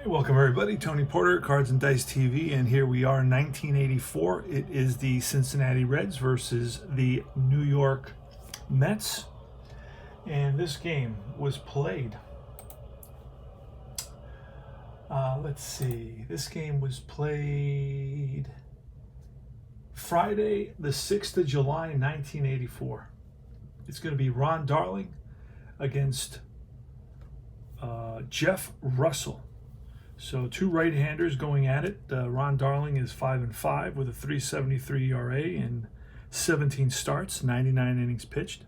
Welcome everybody, Tony Porter, Cards and Dice TV, and here we are in 1984. It is the Cincinnati Reds versus the New York Mets, and this game was played, this game was played Friday the 6th of July 1984. It's going to be Ron Darling against Jeff Russell. So two right-handers going at it. Ron Darling is 5-5 with a 3.73 ERA and 17 starts, 99 innings pitched.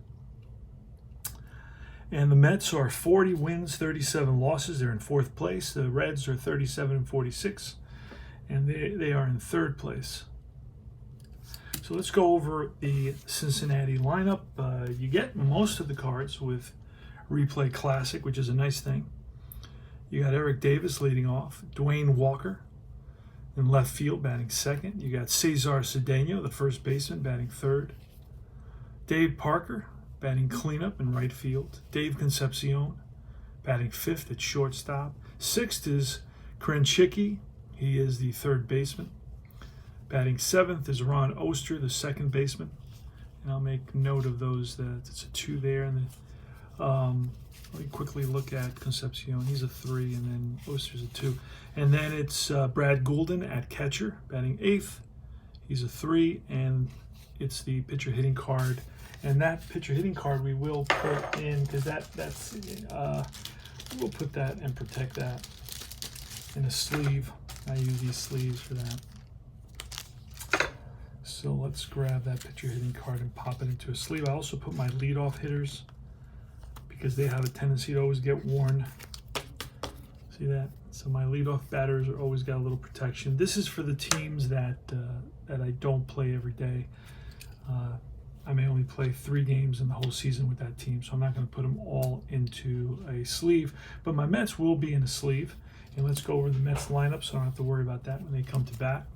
And the Mets are 40 wins, 37 losses. They're in fourth place. The Reds are 37-46, and they are in third place. So let's go over the Cincinnati lineup. You get most of the cards with Replay Classic, which is a nice thing. You got Eric Davis leading off, Dwayne Walker in left field batting second. You got Cesar Cedeno, the first baseman, batting third. Dave Parker batting cleanup in right field. Dave Concepcion batting fifth at shortstop. Sixth is Krenchicki. He is the third baseman. Batting seventh is Ron Oster, the second baseman. And I'll make note of those, that it's a 2 there. And let me quickly look at Concepcion. He's a 3, and then Oster's a 2. And then it's Brad Goulden at catcher, batting eighth. He's a 3, and it's the pitcher hitting card. And that pitcher hitting card we will put in, because we'll put that and protect that in a sleeve. I use these sleeves for that. So let's grab that pitcher hitting card and pop it into a sleeve. I also put my leadoff hitters, because they have a tendency to always get worn. See that? So my leadoff batters are always got a little protection. This is for the teams that I don't play every day. I may only play 3 games in the whole season with that team, so I'm not going to put them all into a sleeve. But my Mets will be in a sleeve. And let's go over the Mets lineup so I don't have to worry about that when they come to bat.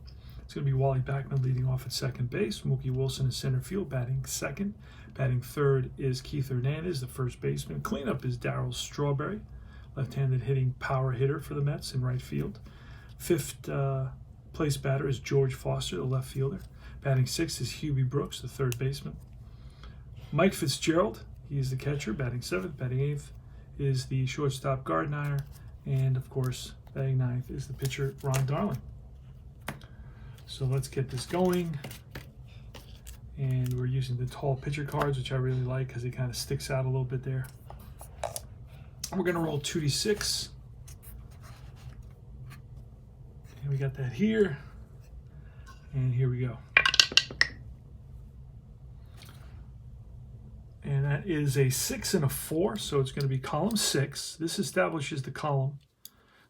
It's going to be Wally Backman leading off at second base. Mookie Wilson in center field, batting second. Batting third is Keith Hernandez, the first baseman. Cleanup is Darryl Strawberry, left-handed hitting power hitter for the Mets in right field. Fifth place batter is George Foster, the left fielder. Batting sixth is Hubie Brooks, the third baseman. Mike Fitzgerald, he is the catcher, batting seventh. Batting eighth is the shortstop Gardner. And, of course, batting ninth is the pitcher Ron Darling. So let's get this going. And we're using the tall pitcher cards, which I really like because it kind of sticks out a little bit there. We're going to roll 2d6. And we got that here. And here we go. And that is a 6 and a 4, so it's going to be column 6. This establishes the column.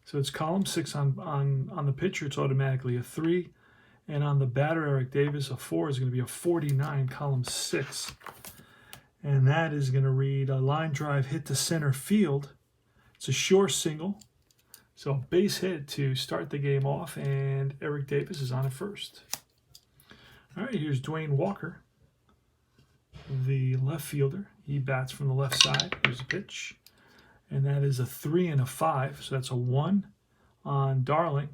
So it's column 6 on the pitcher. It's automatically a 3. And on the batter, Eric Davis, a 4 is going to be a 49, column 6. And that is going to read a line drive hit to center field. It's a short single. So a base hit to start the game off, and Eric Davis is on at first. All right, here's Dwayne Walker, the left fielder. He bats from the left side. Here's a pitch. And that is a 3 and a 5. So that's a 1 on Darling.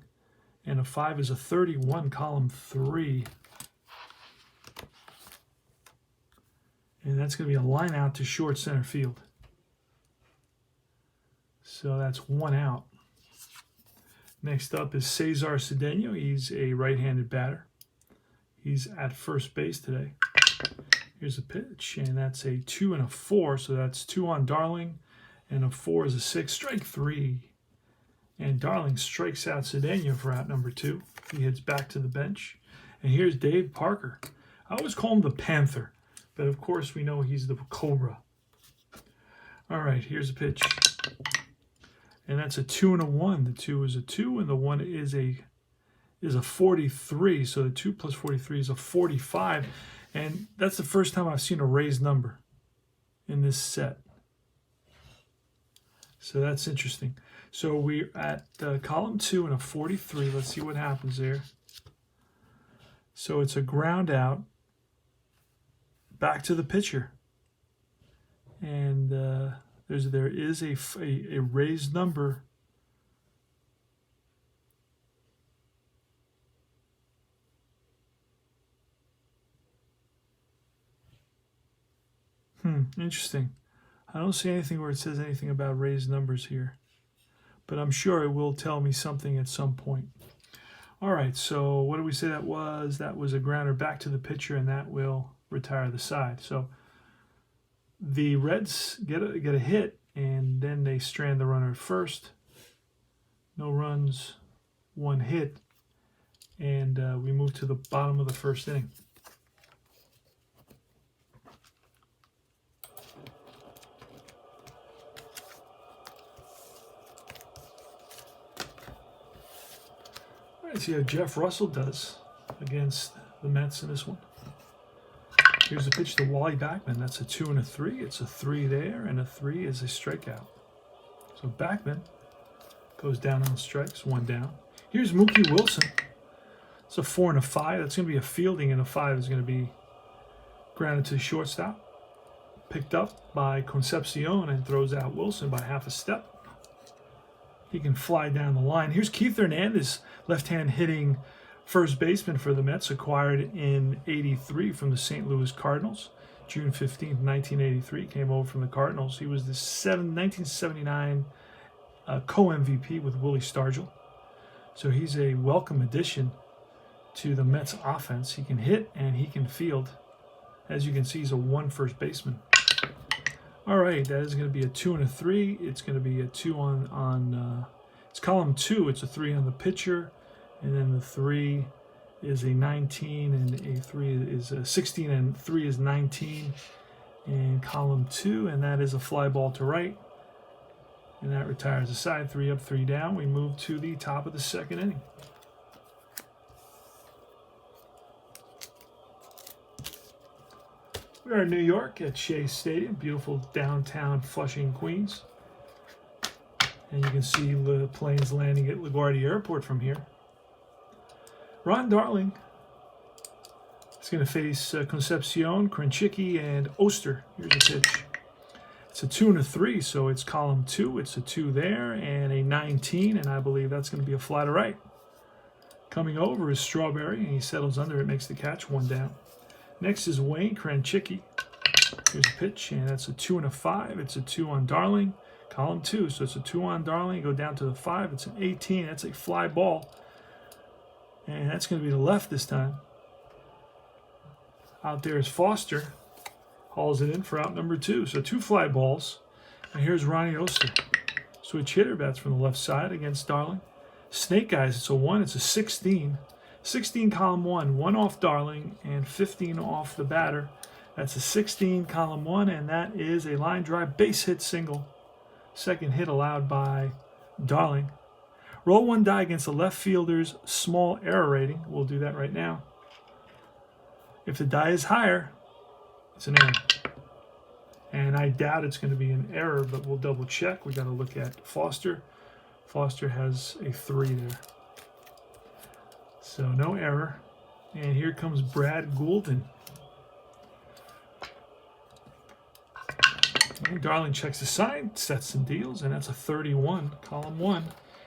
And a 5 is a 31, column 3. And that's going to be a line out to short center field. So that's 1 out. Next up is Cesar Cedeno. He's a right-handed batter. He's at first base today. Here's a pitch, and that's a 2 and a 4. So that's 2 on Darling, and a 4 is a 6. Strike 3. And Darling strikes out Cedeno for out number 2. He heads back to the bench. And here's Dave Parker. I always call him the Panther, but of course we know he's the Cobra. All right, here's a pitch. And that's a 2 and a 1. The 2 is a 2, and the 1 is a 43. So the 2 plus 43 is a 45. And that's the first time I've seen a raised number in this set. So that's interesting. So we're at column 2 and a 43. Let's see what happens there. So it's a ground out back to the pitcher. And there is a raised number Interesting. I don't see anything where it says anything about raised numbers here, but I'm sure it will tell me something at some point. All right, so what did we say that was? That was a grounder back to the pitcher, and that will retire the side. So the Reds get a hit, and then they strand the runner at first. No runs, one hit, and we move to the bottom of the first inning. All right, see how Jeff Russell does against the Mets in this one. Here's a pitch to Wally Backman. That's a 2 and a 3. It's a 3 there, and a 3 is a strikeout. So Backman goes down on strikes, 1 down. Here's Mookie Wilson. It's a 4 and a 5. That's going to be a fielding, and a 5 is going to be grounded to the shortstop. Picked up by Concepcion and throws out Wilson by half a step. He can fly down the line. Here's Keith Hernandez, left-hand hitting first baseman for the Mets, acquired in '83 from the St. Louis Cardinals. June 15th, 1983, came over from the Cardinals. He was the 1979 co-MVP with Willie Stargell. So he's a welcome addition to the Mets offense. He can hit and he can field. As you can see, he's a 1 first baseman. All right, that is going to be a 2 and a 3. It's going to be a 2 on it's column 2. It's a 3 on the pitcher, and then the 3 is a 19, and a 3 is a 16, and 3 is 19 in column 2, and that is a fly ball to right, and that retires the side. 3 up, 3 down. We move to the top of the second inning. We are in New York at Shea Stadium, beautiful downtown Flushing, Queens. And you can see the planes landing at LaGuardia Airport from here. Ron Darling is going to face Concepcion, Krenchicki, and Oster. Here's a pitch. It's a 2 and a 3, so it's column 2. It's a 2 there and a 19, and I believe that's going to be a fly to right. Coming over is Strawberry, and he settles under it, makes the catch, 1 down. Next is Wayne Krenchicki. Here's a pitch, and that's a 2 and a 5. It's a 2 on Darling, column 2. So it's a 2 on Darling. Go down to the 5. It's an 18. That's a fly ball, and that's going to be the left this time. Out there is Foster. Hauls it in for out number 2. So 2 fly balls. And here's Ronnie Oster. Switch hitter, bats from the left side against Darling. Snake Eyes, it's a 1. It's a 16. 16 column 1, 1 off Darling, and 15 off the batter. That's a 16 column 1, and that is a line drive base hit single. Second hit allowed by Darling. Roll 1 die against the left fielder's small error rating. We'll do that right now. If the die is higher, it's an error. And I doubt it's going to be an error, but we'll double check. We got to look at Foster. Foster has a 3 there. So no error. And here comes Brad Goulden. And Darling checks the sign, sets and deals, and that's a 31, column 1.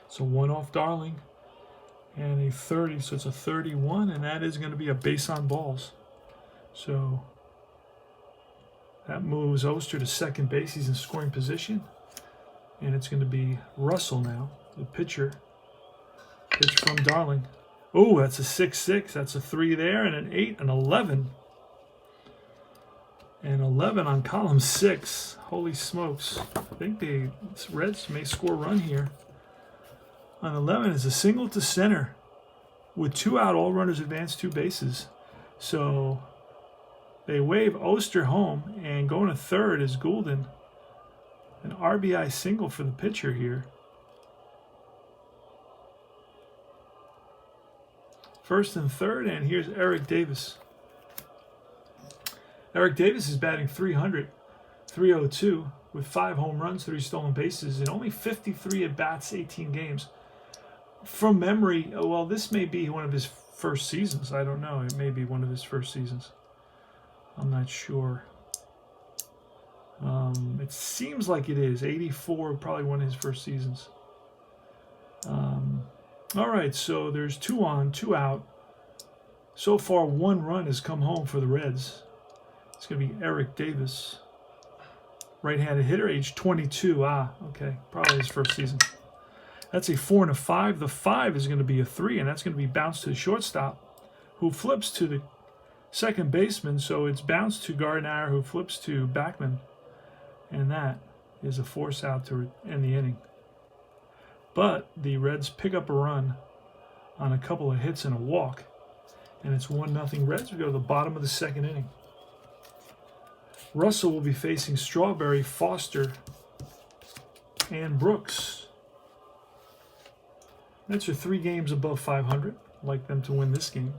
So 1 off Darling and a 30, so it's a 31, and that is going to be a base on balls. So that moves Oster to second base. He's in scoring position. And it's going to be Russell now, the pitcher. Pitch from Darling. Oh, that's a 6-6. That's a 3 there, and an 8, an 11. And 11 on column 6. Holy smokes. I think the Reds may score a run here. On 11 is a single to center with 2 out, all runners advance 2 bases. So they wave Oster home, and going to third is Goulden. An RBI single for the pitcher here. First and third, and here's Eric Davis. Eric Davis is batting .300, .302, with 5 home runs, 3 stolen bases, and only 53 at-bats, 18 games. From memory, well, this may be one of his first seasons. I don't know. It may be one of his first seasons. I'm not sure. It seems like it is. 84, probably one of his first seasons. All right, so there's 2 on, 2 out. So far, 1 run has come home for the Reds. It's going to be Eric Davis. Right-handed hitter, age 22. Ah, okay, probably his first season. That's a 4 and a 5. The 5 is going to be a 3, and that's going to be bounced to the shortstop, who flips to the second baseman. So it's bounced to Gardner, who flips to Backman, and that is a force out to end the inning. But the Reds pick up a run on a couple of hits and a walk, and it's 1-0 Reds. We go to the bottom of the second inning. Russell will be facing Strawberry, Foster, and Brooks. Reds are 3 games above 500. I'd like them to win this game.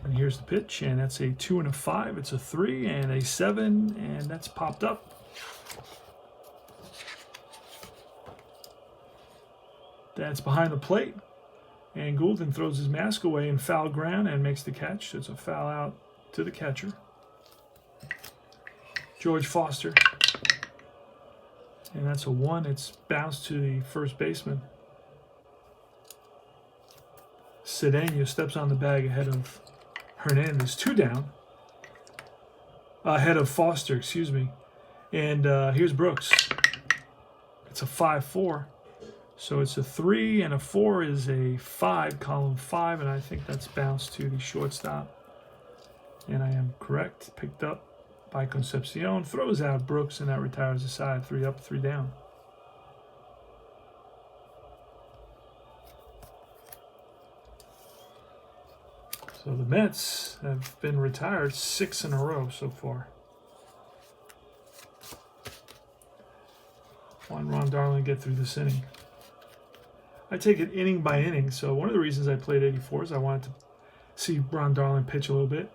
And here's the pitch, and that's a 2 and a 5. It's a 3 and a 7, and that's popped up. That's behind the plate, and Goulden throws his mask away in foul ground and makes the catch. So it's a foul out to the catcher, George Foster, and that's a 1. It's bounced to the first baseman. Cedeno steps on the bag ahead of Hernandez, 2 down, ahead of Foster, excuse me. And here's Brooks. It's a 5-4. So it's a 3 and a 4 is a 5, column 5, and I think that's bounced to the shortstop. And I am correct. Picked up by Concepcion. Throws out Brooks, and that retires the side. 3 up, 3 down. So the Mets have been retired 6 in a row so far. Want Ron Darling to get through this inning. I take it inning by inning. So one of the reasons I played 84 is I wanted to see Ron Darling pitch a little bit.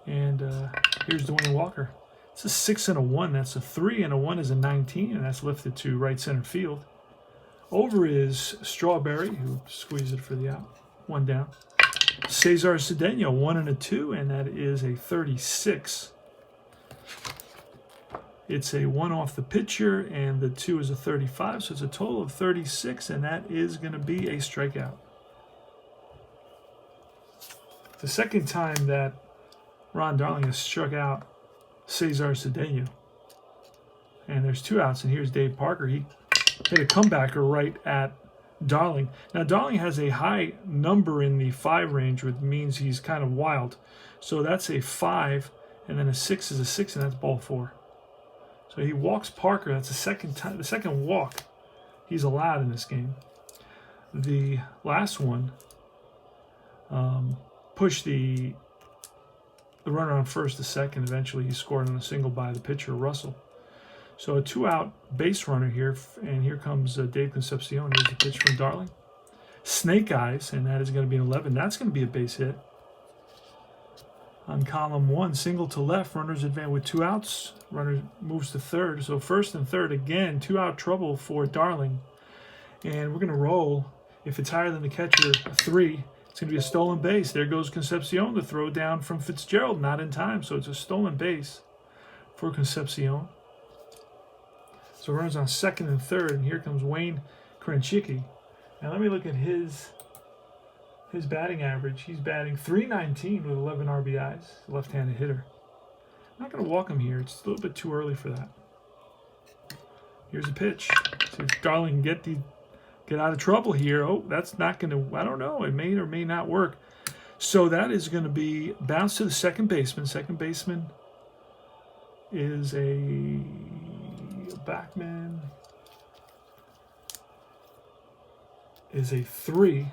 And here's Dwayne Walker. It's a 6 and a 1. That's a 3 and a 1 is a 19, and that's lifted to right center field. Over is Strawberry, who squeezed it for the out. 1 down. Cesar Cedeno, 1 and a 2, and that is a 36. It's a 1 off the pitcher, and the 2 is a 35, so it's a total of 36, and that is going to be a strikeout. The second time that Ron Darling has struck out Cesar Cedeno. And there's 2 outs, and here's Dave Parker. He hit a comebacker right at Darling. Now, Darling has a high number in the 5 range, which means he's kind of wild. So that's a 5, and then a 6 is a 6, and that's ball 4. So he walks Parker. That's the second walk he's allowed in this game. The last one pushed the runner on first to second. Eventually, he scored on a single by the pitcher, Russell. So a 2-out base runner here, and here comes Dave Concepcion. Here's the pitch from Darling. Snake eyes, and that is going to be an 11. That's going to be a base hit. On column 1, single to left, runners advance with 2 outs. Runner moves to third. So first and third, again, 2-out trouble for Darling. And we're going to roll. If it's higher than the catcher, a 3. It's going to be a stolen base. There goes Concepcion. The throw down from Fitzgerald, not in time. So it's a stolen base for Concepcion. So runners on second and third, and here comes Wayne Krenchicki. Now let me look at his batting average. He's batting .319 with 11 RBIs, left-handed hitter. I'm not going to walk him here. It's a little bit too early for that. Here's a pitch. See if Darling can get out of trouble here. Oh, that's not going to, I don't know. It may or may not work. So that is going to be bounced to the second baseman. Second baseman is a Backman. Is a 3.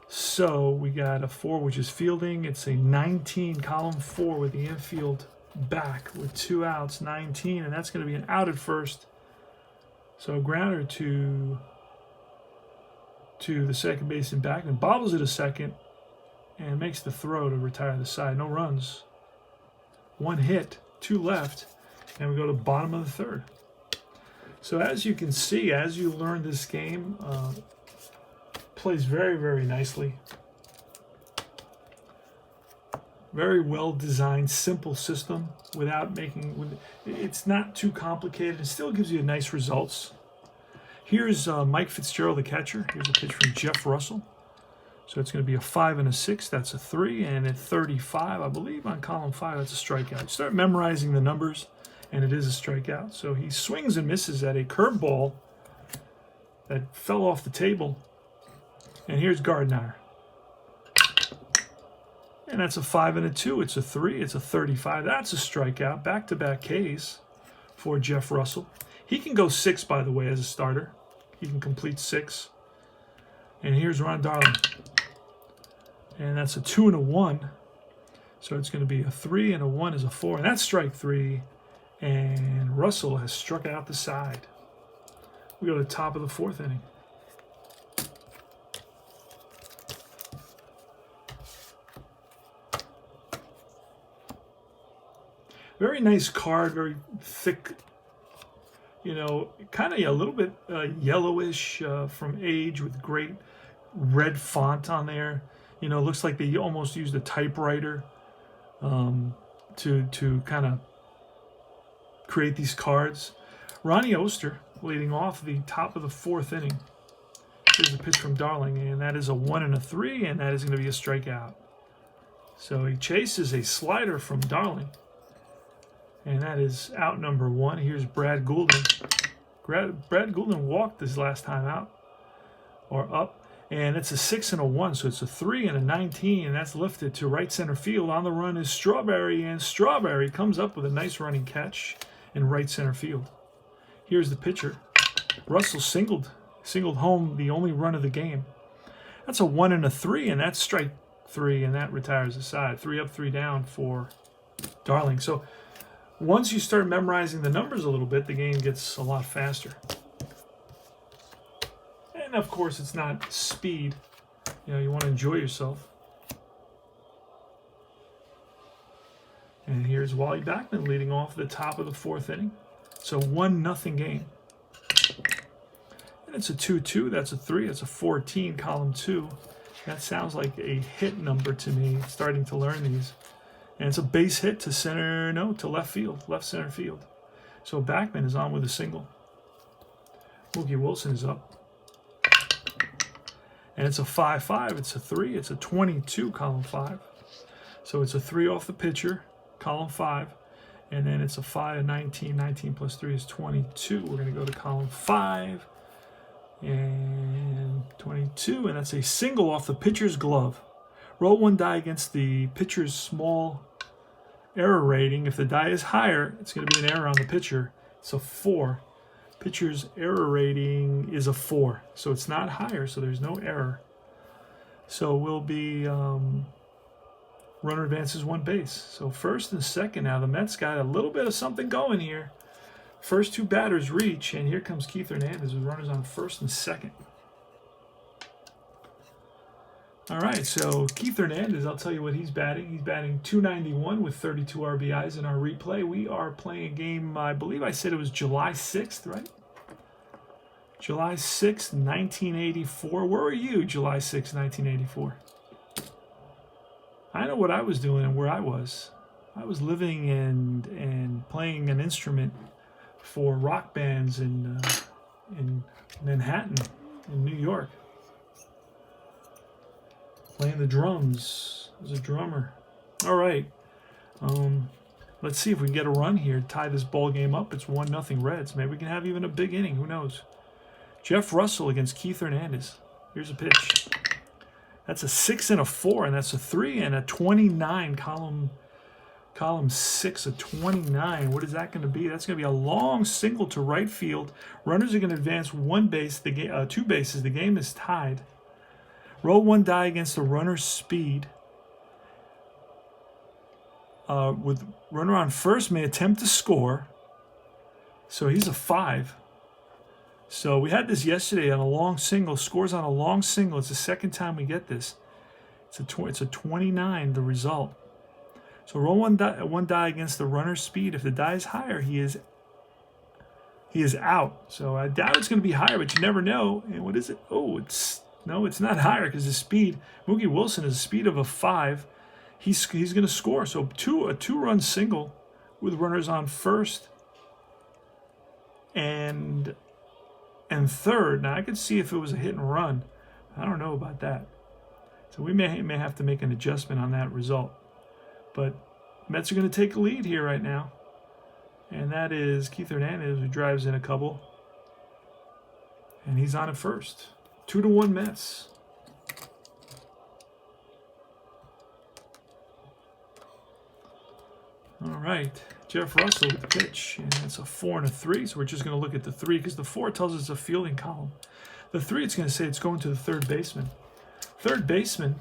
So we got a 4, which is fielding. It's a 19, column 4 with the infield back with 2 outs, 19, and that's going to be an out at first. So a grounder to the second baseman back, and bobbles it a second and makes the throw to retire the side. No runs. 1 hit, 2 left, and we go to bottom of the third. So as you can see, as you learn this game, plays very, very nicely. Very well designed, simple system without making, it's not too complicated. It still gives you nice results. Here's Mike Fitzgerald, the catcher. Here's a pitch from Jeff Russell. So it's going to be a 5 and a 6. That's a 3. And at 35, I believe on column 5, that's a strikeout. You start memorizing the numbers, and it is a strikeout. So he swings and misses at a curveball that fell off the table. And here's Gardner. And that's a 5 and a 2. It's a 3. It's a 35. That's a strikeout. Back-to-back Ks for Jeff Russell. He can go 6, by the way, as a starter. He can complete 6. And here's Ron Darling. And that's a 2 and a 1. So it's going to be a 3 and a 1 is a 4. And that's strike 3. And Russell has struck out the side. We go to the top of the 4th inning. Very nice card, very thick, you know, kind of a little bit yellowish from age with great red font on there. You know, it looks like they almost used a typewriter to kind of create these cards. Ronnie Oster leading off the top of the 4th inning. Here's a pitch from Darling, and that is a 1 and a 3, and that is going to be a strikeout. So he chases a slider from Darling. And that is out number 1. Here's Brad Goulden. Brad Goulden walked his last time out, or up. And it's a 6 and a 1, so it's a 3 and a 19. And that's lifted to right center field. On the run is Strawberry, and Strawberry comes up with a nice running catch in right center field. Here's the pitcher. Russell singled home the only run of the game. That's a 1 and a 3, and that's strike 3, and that retires the side. 3 up, 3 down for Darling. So once you start memorizing the numbers a little bit, the game gets a lot faster. And of course, it's not speed. You know, you want to enjoy yourself. And here's Wally Backman leading off the top of the 4th inning. It's a 1-0 game. And it's a 2-2. That's a 3. That's a 14, column 2. That sounds like a hit number to me, starting to learn these. And it's a base hit to to left field, left center field. So Backman is on with a single. Mookie Wilson is up. And it's a 5-5. It's a 3. It's a 22, column 5. So it's a 3 off the pitcher, column 5. And then it's a 5 and 19. 19 plus 3 is 22. We're going to go to column 5. And 22. And that's a single off the pitcher's glove. Roll 1 die against the pitcher's small error rating. If the die is higher, it's going to be an error on the pitcher. It's a 4. Pitcher's error rating is a 4. So it's not higher, so there's no error. So we'll be runner advances 1 base. So first and second now. The Mets got a little bit of something going here. First 2 batters reach, and here comes Keith Hernandez with runners on first and second. All right, so Keith Hernandez, I'll tell you what he's batting. He's batting .291 with 32 RBIs in our replay. We are playing a game, I believe I said it was July 6th, right? July 6th, 1984. Where were you July 6th, 1984? I know what I was doing and where I was. I was living and playing an instrument for rock bands in Manhattan, in New York. Playing the drums. I was a drummer. All right. Let's see if we can get a run here. Tie this ball game up. It's 1-0 Reds. Maybe we can have even a big inning. Who knows? Jeff Russell against Keith Hernandez. Here's a pitch. That's a 6 and a 4, and that's a 3 and a 29. Column 6, a 29. What is that going to be? That's going to be a long single to right field. Runners are going to advance 1 base. 2 bases. The game is tied. Roll 1 die against the runner's speed. With runner on first may attempt to score. So he's a 5. So we had this yesterday on a long single. Scores on a long single. It's the second time we get this. It's a 29, the result. So roll 1 die against the runner's speed. If the die is higher, he is out. So I doubt it's going to be higher, but you never know. And what is it? Oh, it's not higher because the speed. Mookie Wilson is a speed of a 5. He's going to score. So a 2-run single with runners on first and third. Now I could see if it was a hit and run. I don't know about that. So we may have to make an adjustment on that result. But Mets are going to take a lead here right now. And that is Keith Hernandez, who drives in a couple. And he's on at first. 2-1 Mets. All right, Jeff Russell with the pitch, and it's a 4 and a 3, so we're just going to look at the 3 because the 4 tells us it's a fielding column. The 3, it's going to say it's going to the third baseman. Third baseman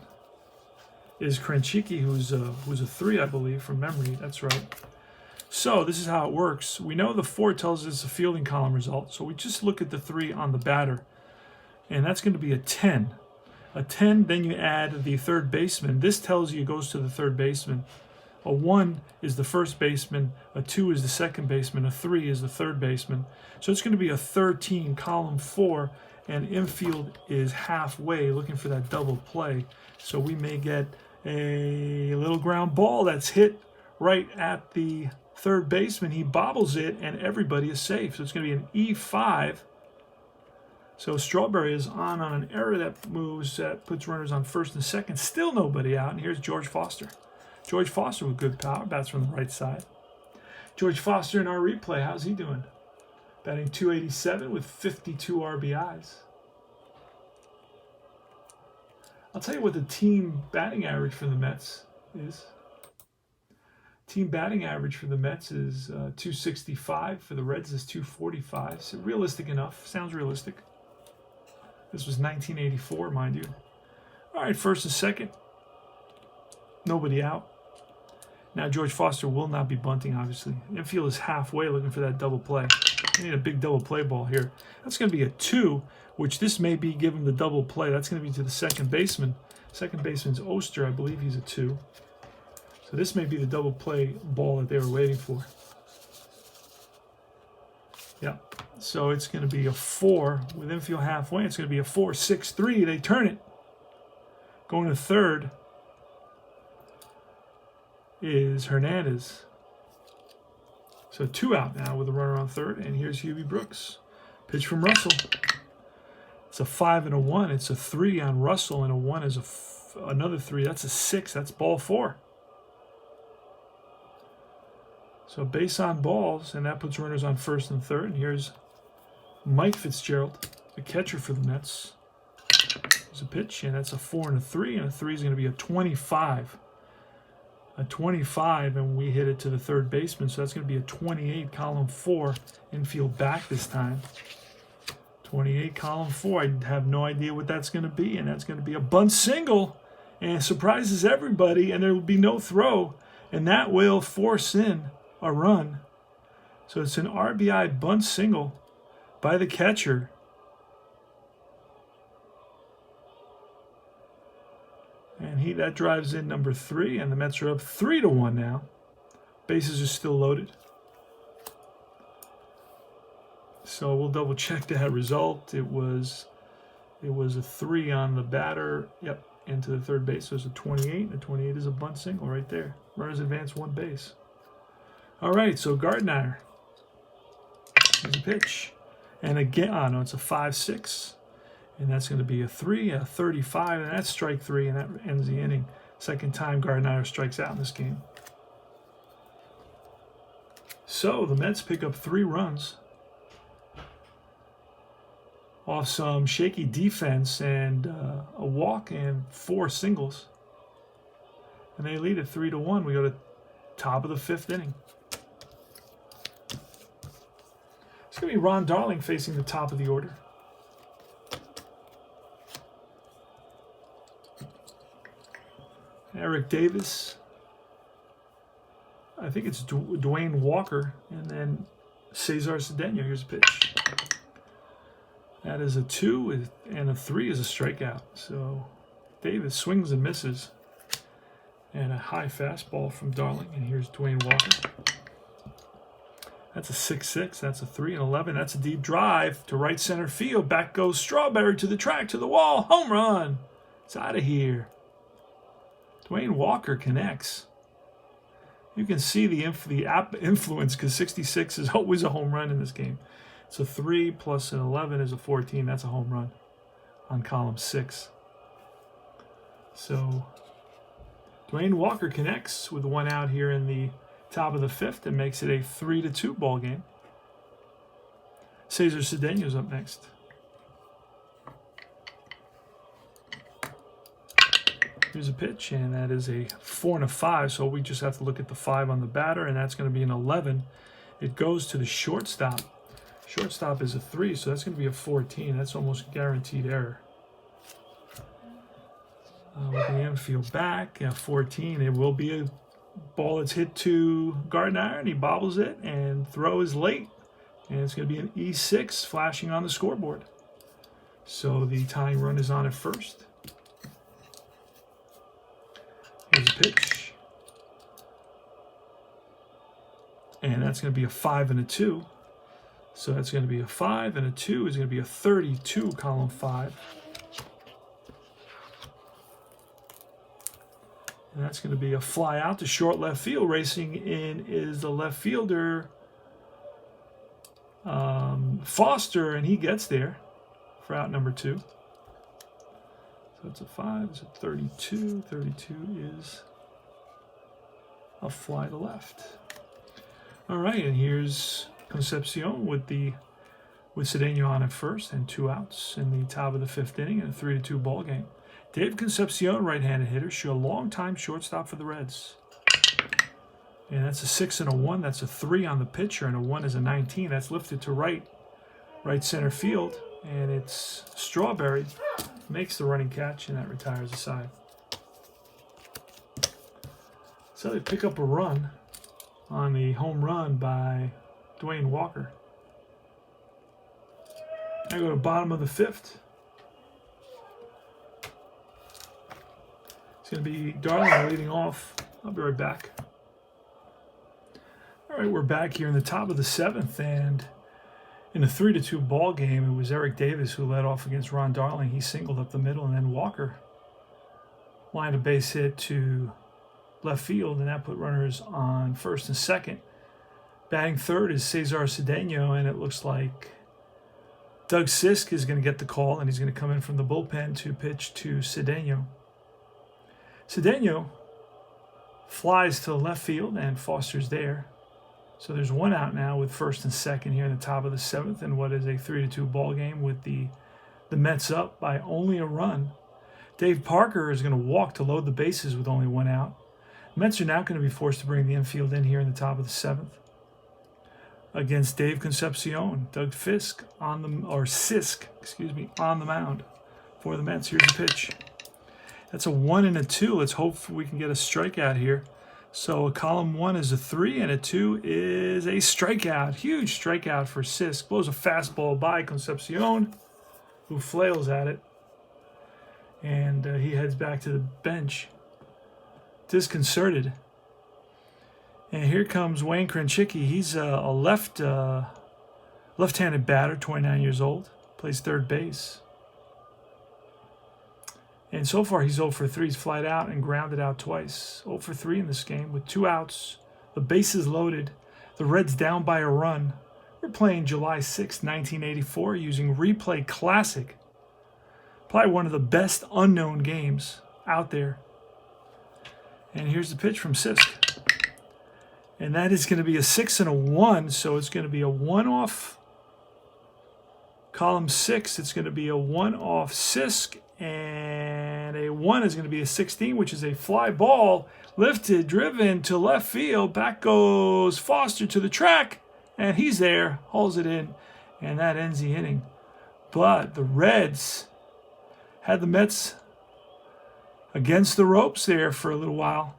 is Kranchicki, who's a 3, I believe, from memory. That's right. So this is how it works. We know the 4 tells us it's a fielding column result, so we just look at the 3 on the batter, and that's going to be a 10. A 10, then you add the third baseman. This tells you it goes to the third baseman. A 1 is the first baseman, a 2 is the second baseman, a 3 is the third baseman. So it's going to be a 13, column 4, and infield is halfway looking for that double play. So we may get a little ground ball that's hit right at the third baseman. He bobbles it, and everybody is safe. So it's going to be an E5. So Strawberry is on an error that moves, that puts runners on first and second. Still nobody out, and here's George Foster. George Foster with good power, bats from the right side. George Foster in our replay, how's he doing? Batting .287 with 52 RBIs. I'll tell you what the team batting average for the Mets is. Team batting average for the Mets is .265. For the Reds is .245. So realistic enough. Sounds realistic. This was 1984, mind you. All right, first and second. Nobody out. Now George Foster will not be bunting, obviously. Infield is halfway looking for that double play. We need a big double play ball here. That's going to be a 2, which this may be given the double play. That's going to be to the second baseman. Second baseman's Oster, I believe he's a 2. So this may be the double play ball that they were waiting for. Yeah, so it's going to be a 4 with infield halfway. It's going to be a 4-6-3. They turn it. Going to third is Hernandez. So 2 out now with a runner on third, and here's Hubie Brooks. Pitch from Russell. It's a 5 and a 1. It's a 3 on Russell, and a 1 is another 3. That's a 6. That's ball 4. So base on balls, and that puts runners on first and third. And here's Mike Fitzgerald, the catcher for the Mets. There's a pitch, and that's a 4 and a 3, and a 3 is going to be a 25. A 25, and we hit it to the third baseman, so that's going to be a 28, column 4, infield back this time. 28, column 4. I have no idea what that's going to be, and that's going to be a bunt single, and it surprises everybody, and there will be no throw, and that will force in a run. So it's an RBI bunt single by the catcher. And that drives in number 3, and the Mets are up 3-1 now. Bases are still loaded. So we'll double check that result. It was a 3 on the batter. Yep, into the third base. So it's a 28, and the 28 is a bunt single right there. Runners advance 1 base. All right, so Gardner. Here's a pitch. And again, no, it's a 5-6. And that's going to be a 3, a 35, and that's strike 3, and that ends the inning. Second time Gardner strikes out in this game. So the Mets pick up 3 runs off some shaky defense and a walk and 4 singles. And they lead at 3-1. We go to top of the 5th inning. It's going to be Ron Darling facing the top of the order. Eric Davis. I think it's Dwayne Walker, and then Cesar Cedeno. Here's a pitch. That is a 2, and a 3 is a strikeout. So Davis swings and misses. And a high fastball from Darling, and here's Dwayne Walker. That's a 6-6. That's a 3 and 11. That's a deep drive to right center field. Back goes Strawberry to the track, to the wall. Home run. It's out of here. Dwayne Walker connects. You can see the influence because 66 is always a home run in this game. So 3 plus an 11 is a 14. That's a home run on column 6. So Dwayne Walker connects with one out here in the top of the fifth and makes it a 3-2 ball game. Cesar Cedeno's up next. Here's a pitch, and that is a 4 and a 5, so we just have to look at the 5 on the batter, and that's going to be an 11. It goes to the shortstop. Shortstop is a 3, so that's going to be a 14. That's almost guaranteed error. With the infield back, 14, it will be a ball that's hit to Gardner, and he bobbles it, and throw is late. And it's going to be an E6 flashing on the scoreboard. So the tying run is on at first. Here's a pitch. And that's going to be a 5 and a 2. So that's going to be a 5 and a 2 is going to be a 32, column 5. And that's going to be a fly out to short left field. Racing in is the left fielder, Foster, and he gets there for out number 2. So it's a 5, it's a 32. 32 is a fly to left. All right, and here's Concepcion with Cedeno on at first and 2 outs in the top of the 5th inning in a 3-2 ball game. Dave Concepcion, right-handed hitter, should a long-time shortstop for the Reds. And that's a 6 and a 1. That's a 3 on the pitcher, and a 1 is a 19. That's lifted to right center field, and it's Strawberry makes the running catch, and that retires the side. So they pick up a run on the home run by Dwayne Walker. I go to bottom of the 5th. It's going to be Darling leading off. I'll be right back. All right, we're back here in the top of the 7th, and in a 3-2 ball game, it was Eric Davis who led off against Ron Darling. He singled up the middle, and then Walker lined a base hit to left field, and that put runners on first and second. Batting third is Cesar Cedeno, and it looks like Doug Sisk is going to get the call, and he's going to come in from the bullpen to pitch to Cedeno. Cedeno flies to the left field, and Foster's there. So there's 1 out now with first and second here in the top of the 7th in what is a 3-2 ball game with the Mets up by only a run. Dave Parker is going to walk to load the bases with only 1 out. The Mets are now going to be forced to bring the infield in here in the top of the 7th against Dave Concepcion. Doug Sisk on the mound for the Mets. Here's the pitch. That's a 1 and a 2. Let's hope we can get a strikeout here. So a column 1 is a 3, and a 2 is a strikeout. Huge strikeout for Sisk. Blows a fastball by Concepcion, who flails at it. And he heads back to the bench, disconcerted. And here comes Wayne Krenchicki. He's a left-handed batter, 29 years old, plays third base. And so far, he's 0 for 3. He's flied out and grounded out twice. 0 for 3 in this game with 2 outs. The bases loaded. The Reds down by a run. We're playing July 6, 1984, using Replay Classic. Probably one of the best unknown games out there. And here's the pitch from Sisk. And that is going to be a 6 and a 1, so it's going to be a 1 off column 6. It's going to be a 1 off Sisk, and a 1 is going to be a 16, which is a fly ball, lifted, driven to left field. Back goes Foster to the track, and he's there, hauls it in, and that ends the inning. But the Reds had the Mets against the ropes there for a little while,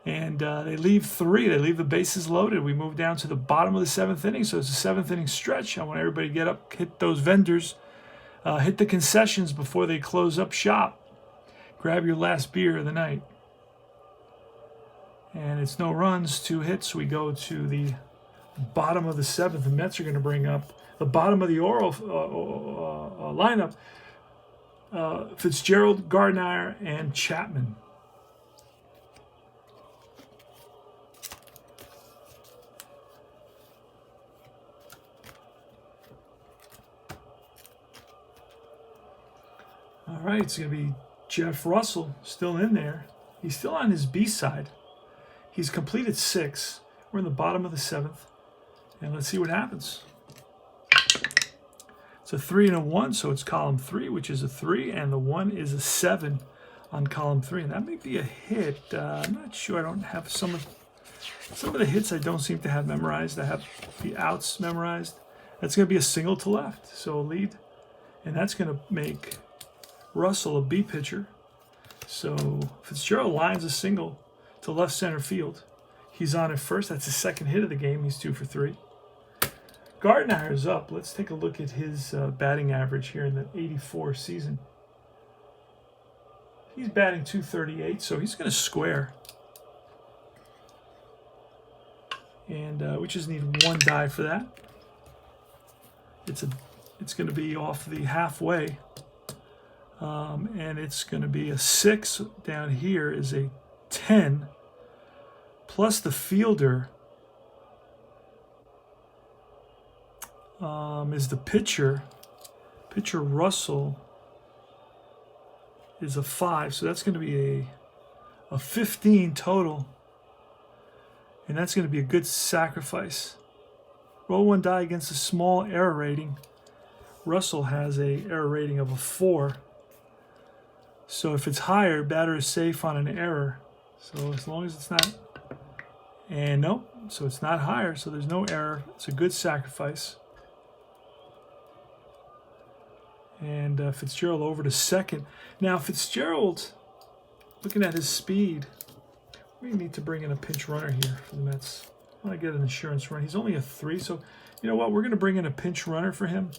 and they leave 3. They leave the bases loaded. We move down to the bottom of the 7th inning, so it's a 7th inning stretch. I want everybody to get up, hit those vendors, hit the concessions before they close up shop. Grab your last beer of the night. And it's no runs, 2 hits. We go to the bottom of the 7th. The Mets are going to bring up the bottom of the Oro lineup. Fitzgerald, Gardner, and Chapman. All right, it's going to be Jeff Russell still in there. He's still on his B side. He's completed 6. We're in the bottom of the 7th. And let's see what happens. It's a 3 and a 1, so it's column 3, which is a 3, and the 1 is a 7 on column 3. And that may be a hit. I'm not sure. I don't have some of the hits I don't seem to have memorized. I have the outs memorized. That's going to be a single to left, so a lead. And that's going to make Russell a B pitcher. So Fitzgerald lines a single to left center field. He's on at first. That's his second hit of the game. He's 2 for 3. Gardner is up. Let's take a look at his batting average here in the 84 season. He's batting .238, so he's going to square. And we just need 1 die for that. It's going to be off the halfway. And it's going to be a 6 down here is a 10 plus the fielder is the pitcher. Pitcher Russell is a 5, so that's going to be a 15 total, and that's going to be a good sacrifice. Roll 1 die against a small error rating. Russell has a error rating of a 4. So if it's higher, batter is safe on an error. So as long as it's not, and nope, so it's not higher, so there's no error. It's a good sacrifice. And Fitzgerald over to second. Now Fitzgerald, looking at his speed, we need to bring in a pinch runner here for the Mets. I want to get an insurance run. He's only a 3, so you know what? We're going to bring in a pinch runner for him.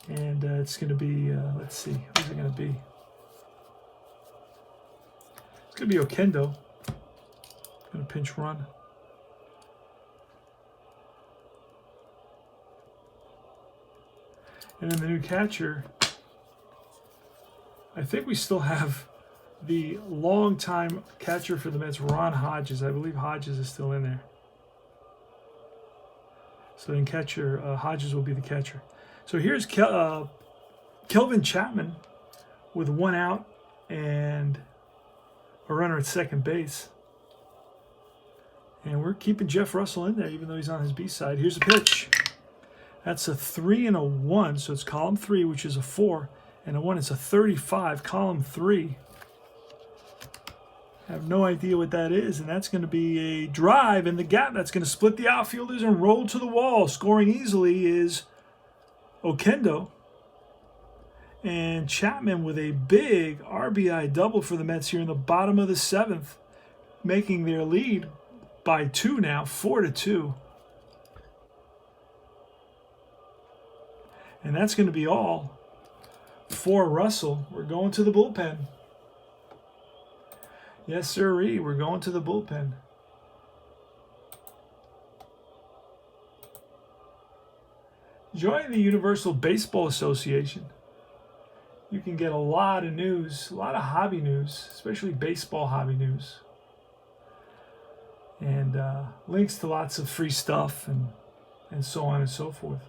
And it's going to be, let's see, who's it going to be? It's going to be Okendo. Going to pinch run. And then the new catcher, I think we still have the longtime catcher for the Mets, Ron Hodges. I believe Hodges is still in there. So then catcher, Hodges will be the catcher. So here's Kelvin Chapman with 1 out and a runner at second base. And we're keeping Jeff Russell in there even though he's on his B side. Here's a pitch. That's a 3 and a 1, so it's column 3, which is a 4, and a 1 is a 35, column 3. I have no idea what that is, and that's going to be a drive in the gap. That's going to split the outfielders and roll to the wall. Scoring easily is Okendo. And Chapman with a big RBI double for the Mets here in the bottom of the 7th, making their lead by 2 now, 4-2. And that's going to be all for Russell. We're going to the bullpen. Yes, sirree, we're going to the bullpen. Join the Universal Baseball Association. You can get a lot of news, a lot of hobby news, especially baseball hobby news. And links to lots of free stuff and so on and so forth.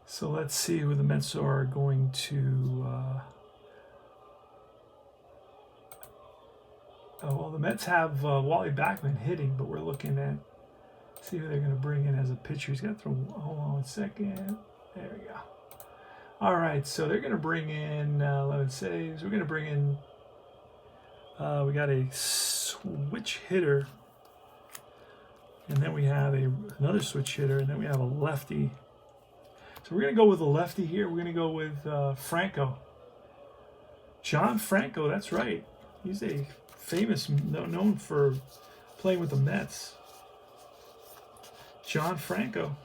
So let's see who the Mets are going to... well, the Mets have Wally Backman hitting, but we're looking at... see who they're going to bring in as a pitcher. He's got to throw... hold on 1 second. There we go. All right, so they're going to bring in 11 saves. We're going to bring in... we got a switch hitter. And then we have another switch hitter. And then we have a lefty. So we're going to go with a lefty here. We're going to go with Franco. John Franco, that's right. He's a famous, known for playing with the Mets. John Franco.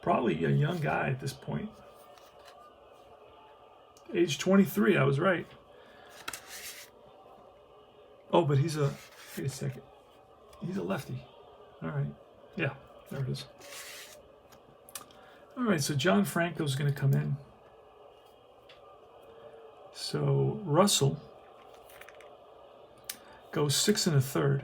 Probably a young guy at this point. Age 23, I was right. Oh, but he's a, wait a second. He's a lefty. All right. Yeah, there it is. All right, so John Franco's going to come in. So Russell goes 6 1/3.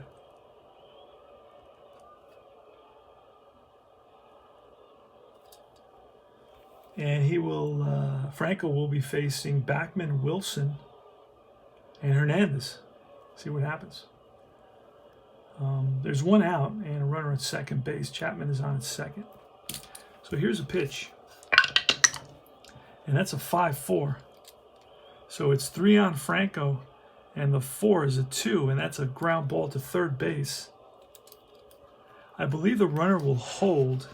And he will, Franco will be facing Backman, Wilson, and Hernandez. See what happens. There's one out and a runner at second base. Chapman is on at second. So here's a pitch. And that's a 5-4. So it's 3 on Franco, and the 4 is a 2, and that's a ground ball to third base. I believe the runner will hold.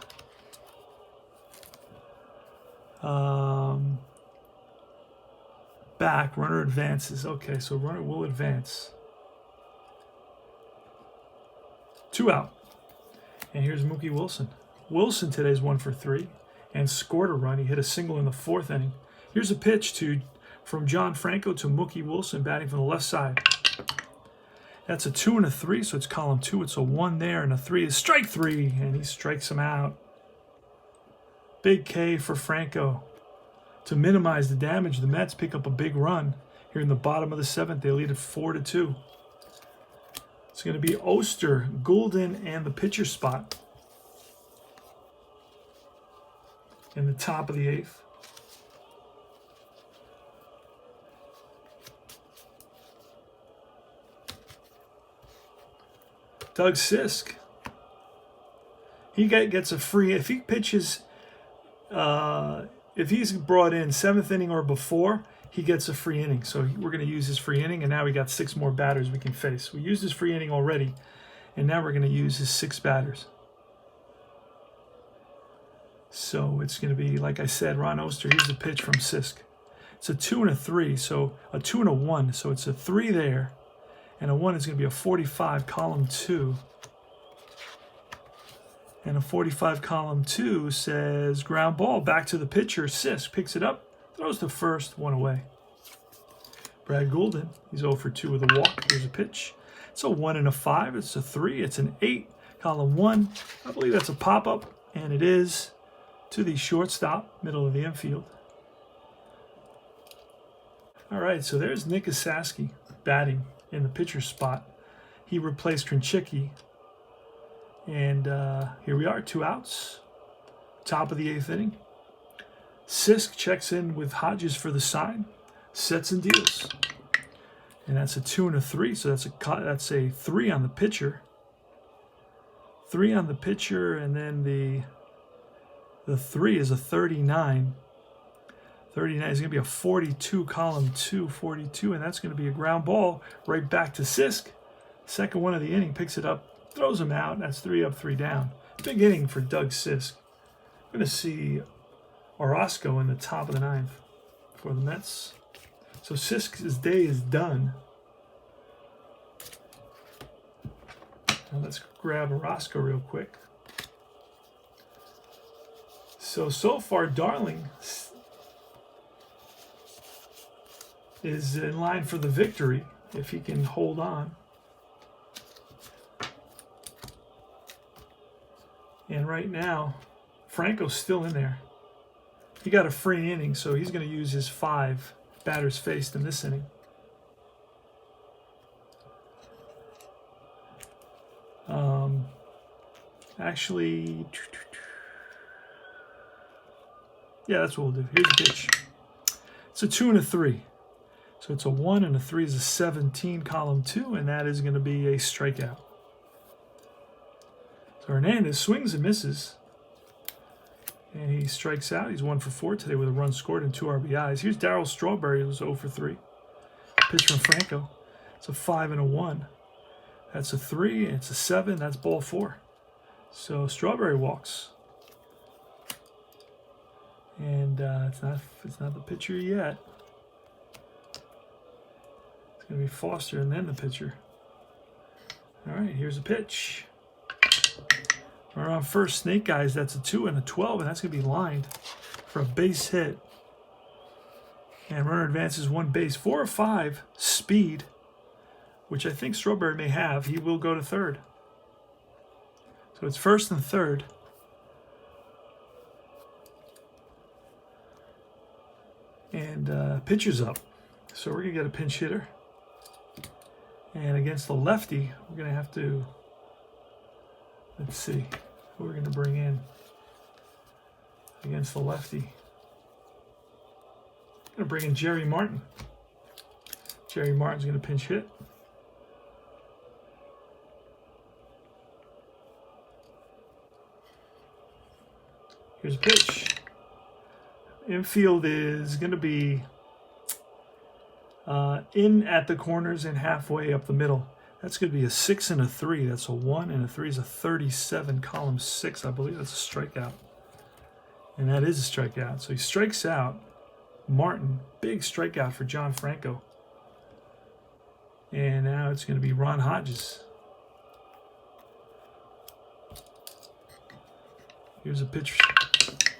Back, runner advances. Okay, so runner will advance. 2 out. And here's Mookie Wilson. Wilson today's 1 for 3 and scored a run. He hit a single in the 4th inning. Here's a pitch from John Franco to Mookie Wilson, batting from the left side. That's a 2 and a 3, so it's column 2. It's a 1 there, and a 3 is strike 3, and he strikes him out. Big K for Franco. To minimize the damage, the Mets pick up a big run. Here in the bottom of the 7th, they lead it 4-2. It's going to be Oster, Goulden, and the pitcher spot in the top of the 8th. Doug Sisk. He gets a free, if he pitches, if he's brought in 7th inning or before, he gets a free inning. So we're going to use his free inning, and now we got 6 more batters we can face. We used his free inning already, and now we're going to use his 6 batters. So it's going to be, like I said, Ron Oster. Here's the pitch from Sisk. It's a 2 and a 3, so a 2 and a 1. So it's a 3 there, and a 1 is going to be a 45, column 2. And a 45 column 2 says ground ball back to the pitcher. Sisk picks it up, throws the first, 1 away. Brad Goulden, he's 0 for 2 with a walk. Here's a pitch. It's a 1 and a 5. It's a 3. It's an 8, column 1. I believe that's a pop-up, and it is to the shortstop, middle of the infield. All right, so there's Nick Esaski batting in the pitcher spot. He replaced Krinchicki. And here we are, 2 outs, top of the 8th inning. Sisk checks in with Hodges for the sign, sets and deals. And that's a 2 and a 3, so that's a 3 on the pitcher. 3 on the pitcher, and then the 3 is a 39. 39 is going to be a 42, column 2, 42, and that's going to be a ground ball right back to Sisk. Second one of the inning, picks it up, throws him out. That's 3 up, 3 down. Big inning for Doug Sisk. We're going to see Orozco in the top of the 9th for the Mets. So Sisk's day is done. Now let's grab Orozco real quick. So far, Darling is in line for the victory if he can hold on. And right now, Franco's still in there. He got a free inning, so he's going to use his 5 batters faced in this inning. Actually, yeah, that's what we'll do. Here's the pitch. It's a 2 and a 3. So it's a 1 and a 3 is a 17, column 2, and that is going to be a strikeout. So Hernandez swings and misses, and he strikes out. He's 1 for 4 today with a run scored and 2 RBIs. Here's Darryl Strawberry, who's 0 for 3. Pitch from Franco. It's a 5 and a 1. That's a 3. It's a 7. That's ball 4. So Strawberry walks, and it's not the pitcher yet. It's going to be Foster and then the pitcher. All right, here's a pitch. We're on first, Snake Eyes. That's a 2 and a 12, and that's going to be lined for a base hit. And runner advances 1 base. 4 or 5 speed, which I think Strawberry may have. He will go to third. So it's first and third. And pitcher's up. So we're going to get a pinch hitter. And against the lefty, we're going to have to, let's see, who we're going to bring in against the lefty. Gonna bring in Jerry Martin. Jerry Martin's gonna pinch hit. Here's a pitch. Infield is gonna be in at the corners and halfway up the middle. That's going to be a 6 and a 3. That's a 1 and a 3 is a 37. Column 6, I believe that's a strikeout. And that is a strikeout. So he strikes out Martin. Big strikeout for John Franco. And now it's going to be Ron Hodges. Here's a pitch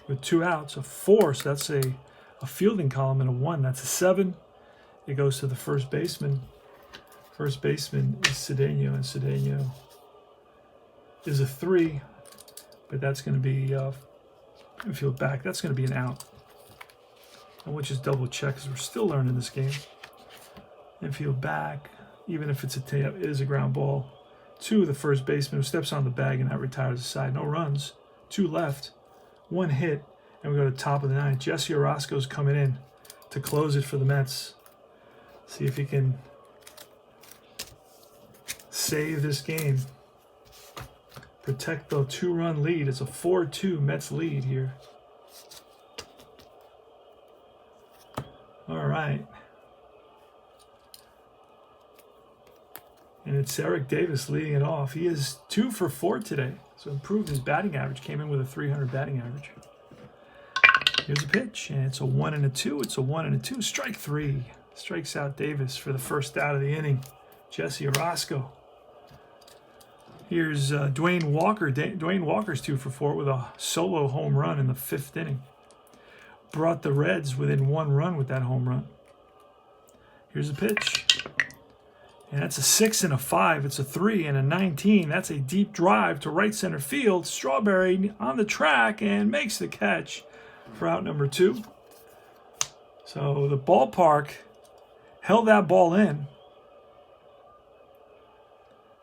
with 2 outs. A 4, so that's a fielding column, and a 1. That's a 7. It goes to the first baseman. First baseman is Cedeno, and Cedeno is a 3, but that's going to be infield back. That's going to be an out. And we'll just double check because we're still learning this game. Infield back, even if it's it is a ground ball to the first baseman who steps on the bag and that retires the side. No runs, 2 left, 1 hit, and we go to the top of the 9th. Jesse Orozco's coming in to close it for the Mets. See if he can save this game. Protect the 2-run lead. It's a 4-2 Mets lead here. All right. And it's Eric Davis leading it off. He is 2 for 4 today. So improved his batting average. Came in with a 300 batting average. Here's a pitch. And it's a 1 and a 2. It's a 1 and a 2. Strike 3. Strikes out Davis for the first out of the inning. Jesse Orozco. Here's Dwayne Walker. Dwayne Walker's 2 for 4 with a solo home run in the 5th inning. Brought the Reds within 1 run with that home run. Here's a pitch. And that's a 6 and a 5. It's a 3 and a 19. That's a deep drive to right center field. Strawberry on the track and makes the catch for out number 2. So the ballpark held that ball in.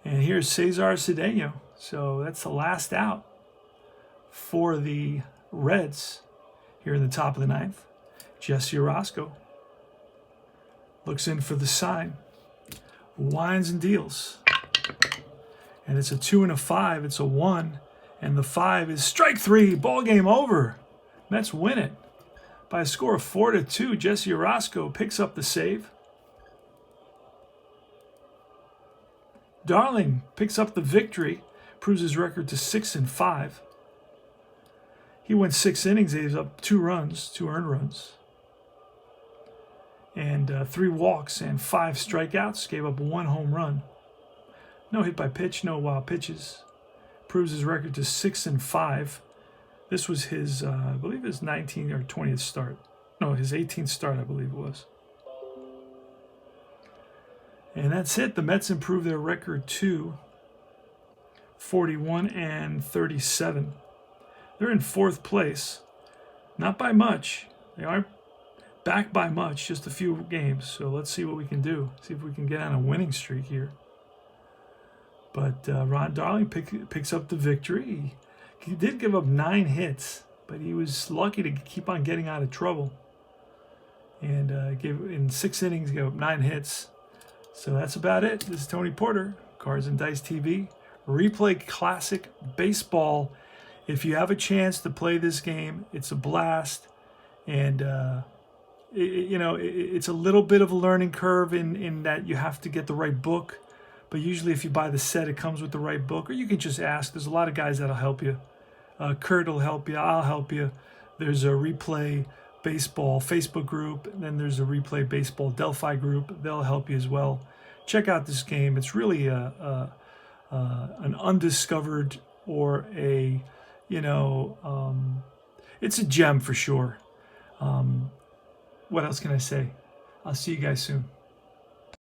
And here's Cesar Cedeno. So that's the last out for the Reds here in the top of the 9th. Jesse Orozco looks in for the sign. Winds and deals. And it's a 2 and a 5. It's a 1. And the 5 is strike 3. Ball game over. Mets win it by a score of 4-2. Jesse Orozco picks up the save. Darling picks up the victory, proves his record to 6 and 5. He went 6 innings, gave up 2 runs, 2 earned runs, and 3 walks and 5 strikeouts. Gave up 1 home run. No hit by pitch, no wild pitches. Proves his record to 6 and 5. This was his, I believe, his 19th or 20th start. No, his 18th start, I believe it was. And that's it. The Mets improved their record to 41 and 37. They're in 4th place. Not by much. They aren't back by much, just a few games. So let's see what we can do. See if we can get on a winning streak here. But Ron Darling picks up the victory. He did give up 9 hits, but he was lucky to keep on getting out of trouble. And in 6 innings, gave up 9 hits. So that's about it. This is Tony Porter, Cards and Dice TV. Replay Classic Baseball. If you have a chance to play this game, it's a blast. And, it's a little bit of a learning curve in that you have to get the right book. But usually if you buy the set, it comes with the right book. Or you can just ask. There's a lot of guys that'll help you. Kurt will help you. I'll help you. There's a Replay Baseball Facebook group, and then there's a Replay Baseball Delphi group. They'll help you as well. Check out this game. It's really an undiscovered or it's a gem for sure. What else can I say? I'll see you guys soon.